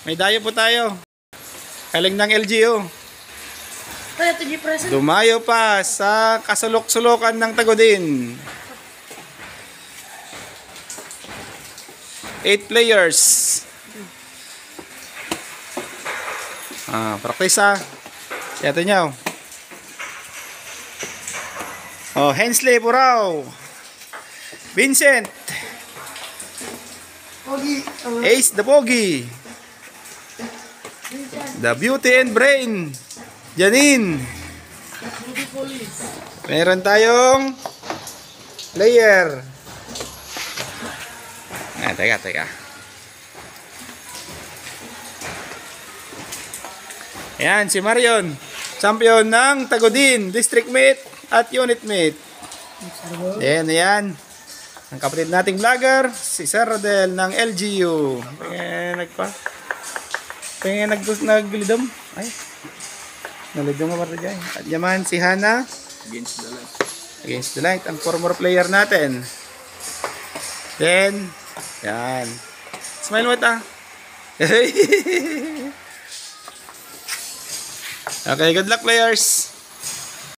May dayo po tayo. Galing ng LGU. Kaya ito present. Dumayo pa sa kasulok-sulokan ng Tagudin. 8 players. Practice ha. Ito nyo. Hensley Purao. Vincent. Pogi. Ace the Pogi. The Beauty and Brain. Janine. Meron tayong player. Teka. Ayan, si Marion. Champion ng Tagudin, District Meet at Unit Meet. Ayan. Ang kapatid nating vlogger, si Sir Rodel ng LGU. Naglidom. Ay. Nalidom nga marito dyan. At yaman si Hana. Against the light. Ang former player natin. Then, yan. Smile mo ita. Okay, good luck players.